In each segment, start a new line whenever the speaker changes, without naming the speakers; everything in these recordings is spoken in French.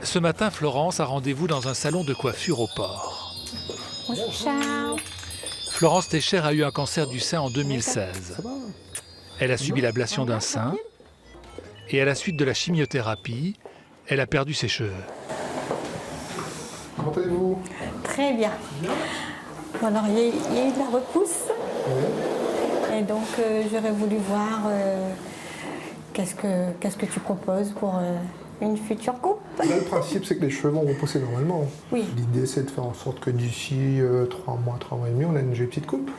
Ce matin, Florence a rendez-vous dans un salon de coiffure au port.
Bonjour Charles.
Florence Técher a eu un cancer du sein en 2016. Elle a subi l'ablation d'un sein et à la suite de la chimiothérapie, elle a perdu ses cheveux.
Comment allez-vous?
Très bien. Bon, alors, il y a eu de la repousse. Et donc, j'aurais voulu voir qu'est-ce que tu proposes pour une future coupe.
Là, le principe, c'est que les cheveux vont repousser normalement.
Oui.
L'idée, c'est de faire en sorte que d'ici 3 mois et demi, on a une jolie petite coupe.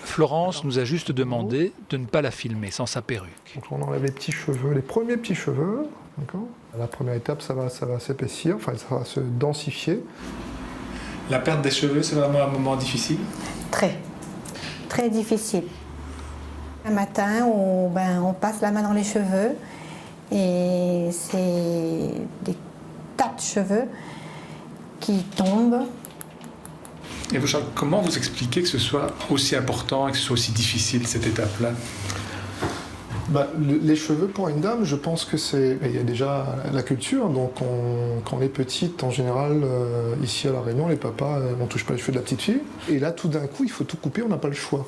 Florence nous a juste demandé de ne pas la filmer sans sa perruque.
Donc, on enlève les petits cheveux, les premiers petits cheveux. La première étape, ça va s'épaissir, enfin, ça va se densifier.
La perte des cheveux, c'est vraiment un moment difficile?
Très difficile. Un matin, on passe la main dans les cheveux et c'est des tas de cheveux qui tombent.
Et vous, Charles, comment vous expliquez que ce soit aussi important et que ce soit aussi difficile, cette étape-là?
Les cheveux pour une dame, je pense que c'est... Il y a déjà la culture, donc quand on est petite, en général, ici à La Réunion, les papas, on ne touche pas les cheveux de la petite fille. Et là, tout d'un coup, il faut tout couper, on n'a pas le choix.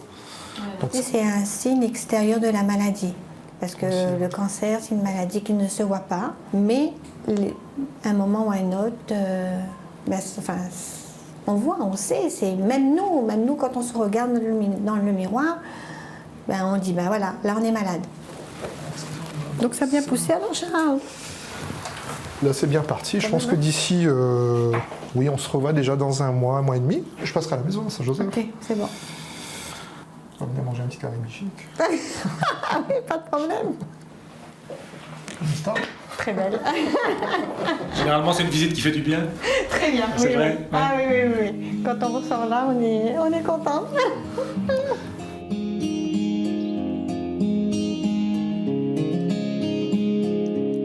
Donc,
c'est un signe extérieur de la maladie. Parce que le cancer, c'est une maladie qui ne se voit pas. Mais à un moment ou à un autre, on voit, on sait. Même nous, quand on se regarde dans le miroir, on dit, voilà, là on est malade. Donc ça a bien poussé alors, Charles?
Là, c'est bien parti. Je pense que d'ici, on se revoit déjà dans un mois et demi. Je passerai à la maison à Saint-Joseph.
Ok, c'est bon.
On va venir manger un petit carré bichique.
Oui, pas de problème.
Comme ça.
Très belle.
Généralement, c'est une visite qui fait du bien.
Très bien.
C'est vrai?
Oui. Ah oui. Quand on ressort là, on est content.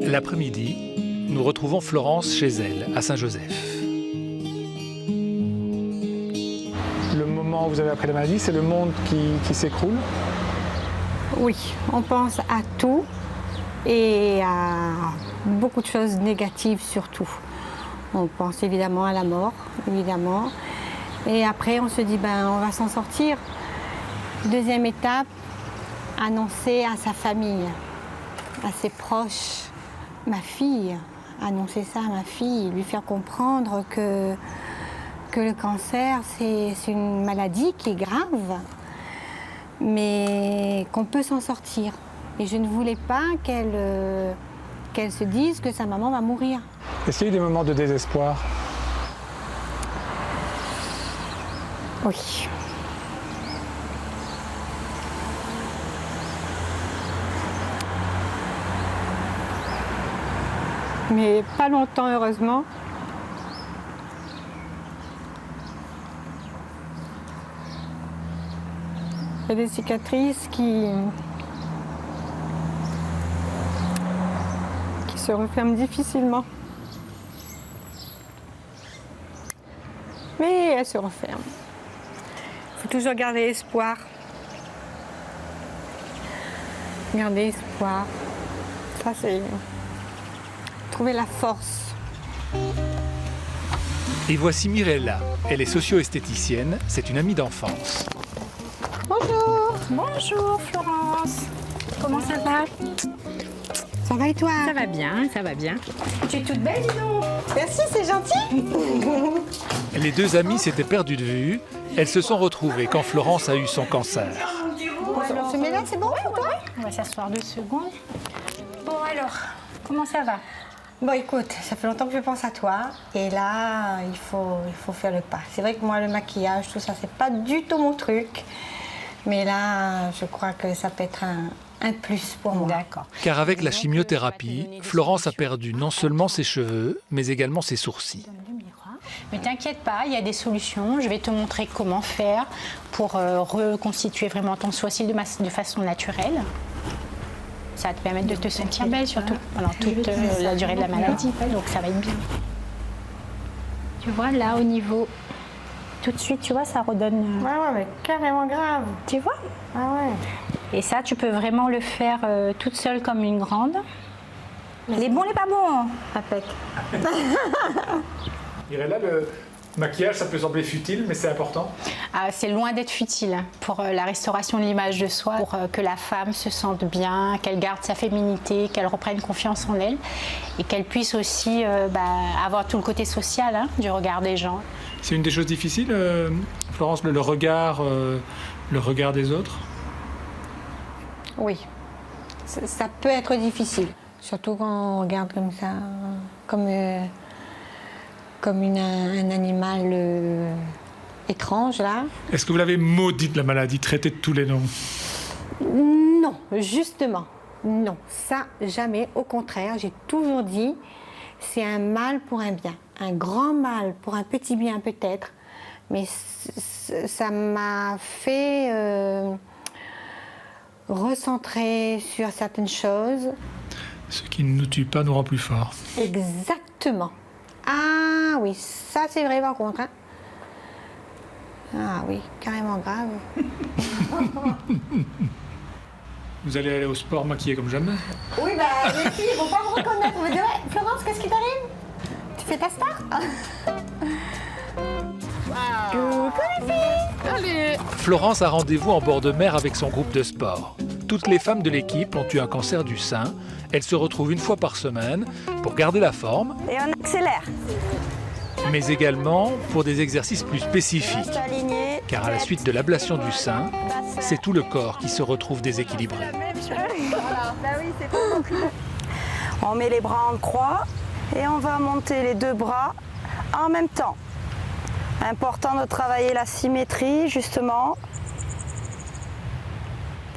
L'après-midi, nous retrouvons Florence chez elle, à Saint-Joseph.
Le moment où vous avez appris la maladie, c'est le monde qui s'écroule?
Oui, on pense à tout et à beaucoup de choses négatives surtout. On pense évidemment à la mort, évidemment. Et après, on se dit, on va s'en sortir. Deuxième étape, annoncer à sa famille, à ses proches. Ma fille, annoncer ça à ma fille, lui faire comprendre que le cancer, c'est une maladie qui est grave, mais qu'on peut s'en sortir. Et je ne voulais pas qu'elle se dise que sa maman va mourir.
Est-ce qu'il y a eu des moments de désespoir?
Oui. Mais pas longtemps, heureusement. Il y a des cicatrices qui se referment difficilement. Mais elles se referment. Il faut toujours garder espoir. Garder espoir. Ça, c'est... trouver la force.
Et voici Mirella. Elle est socio-esthéticienne, c'est une amie d'enfance.
Bonjour.
Bonjour Florence. Comment ça va?
Ça va et toi?
Ça va bien, ça va bien. Tu es toute belle, dis donc.
Merci, c'est gentil.
Les deux amies s'étaient perdues de vue. Elles se sont retrouvées quand Florence a eu son cancer.
On se met là, c'est bon pour toi?
On va s'asseoir 2 secondes. Bon alors, comment ça va?
Bon, écoute, ça fait longtemps que je pense à toi. Et là, il faut faire le pas. C'est vrai que moi, le maquillage, tout ça, c'est pas du tout mon truc. Mais là, je crois que ça peut être un plus pour moi.
D'accord.
Car avec la chimiothérapie, Florence a perdu non seulement ses cheveux, mais également ses sourcils.
Mais t'inquiète pas, il y a des solutions. Je vais te montrer comment faire pour reconstituer vraiment ton sourcil de façon naturelle. Ça va te permettre de te sentir belle, surtout pendant toute la durée de la maladie. Donc ça va être bien. Tu vois, là, au niveau... Tout de suite, tu vois, ça redonne...
Ouais, mais carrément grave.
Tu vois?
Ah ouais.
Et ça, tu peux vraiment le faire toute seule comme une grande.
Les bons, les pas bons.
Impec.
Mirella, le maquillage, ça peut sembler futile, mais c'est important.
C'est loin d'être futile pour la restauration de l'image de soi, pour que la femme se sente bien, qu'elle garde sa féminité, qu'elle reprenne confiance en elle et qu'elle puisse aussi avoir tout le côté social du regard des gens.
C'est une des choses difficiles, Florence, le regard des autres?
Oui, ça peut être difficile. Surtout quand on regarde comme ça, comme un animal étrange, là.
Est-ce que vous l'avez maudite, la maladie, traitée de tous les noms?
Non, justement, non. Ça, jamais. Au contraire, j'ai toujours dit, c'est un mal pour un bien. Un grand mal pour un petit bien, peut-être. Mais ça m'a fait recentrer sur certaines choses.
Ce qui ne nous tue pas nous rend plus forts.
Exactement. Ah oui, ça c'est vrai par contre. Ah oui, carrément grave.
Vous allez aller au sport maquillée comme jamais?
Oui, les filles, ils vont pas me reconnaître. Vous me dire, ouais, Florence, qu'est-ce qui t'arrive? Tu fais ta star? Coucou les filles!
Florence a rendez-vous en bord de mer avec son groupe de sport. Toutes les femmes de l'équipe ont eu un cancer du sein. Elles se retrouvent une fois par semaine pour garder la forme,
Et on accélère.
mais également pour des exercices plus spécifiques.
Reste aligné.
Car à la suite de l'ablation du sein, c'est tout le corps qui se retrouve déséquilibré.
On met les bras en croix et on va monter les deux bras en même temps. Important de travailler la symétrie justement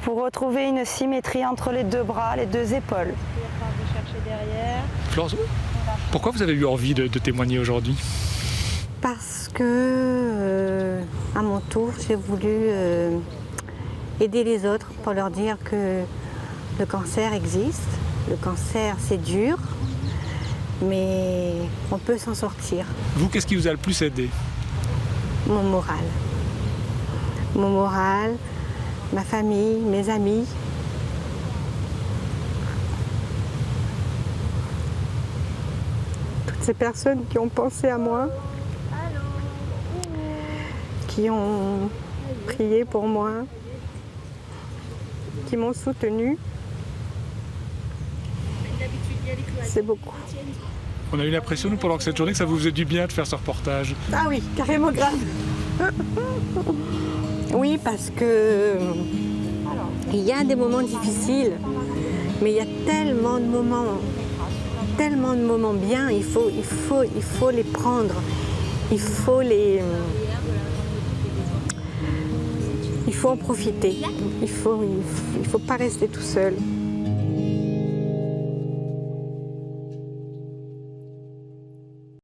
pour retrouver une symétrie entre les deux bras, les deux épaules.
Florence, pourquoi vous avez eu envie de témoigner aujourd'hui?
Parce que, à mon tour, j'ai voulu aider les autres pour leur dire que le cancer existe. Le cancer, c'est dur, mais on peut s'en sortir.
Vous, qu'est-ce qui vous a le plus aidé?
Mon moral. Mon moral, ma famille, mes amis. Toutes ces personnes qui ont pensé à moi, qui ont prié pour moi, qui m'ont soutenue. C'est beaucoup.
On a eu l'impression, nous, pendant cette journée, que ça vous faisait du bien de faire ce reportage.
Ah oui, carrément grave. Oui, parce que il y a des moments difficiles, mais il y a tellement de moments bien, il faut les prendre, il faut en profiter, il faut pas rester tout seul.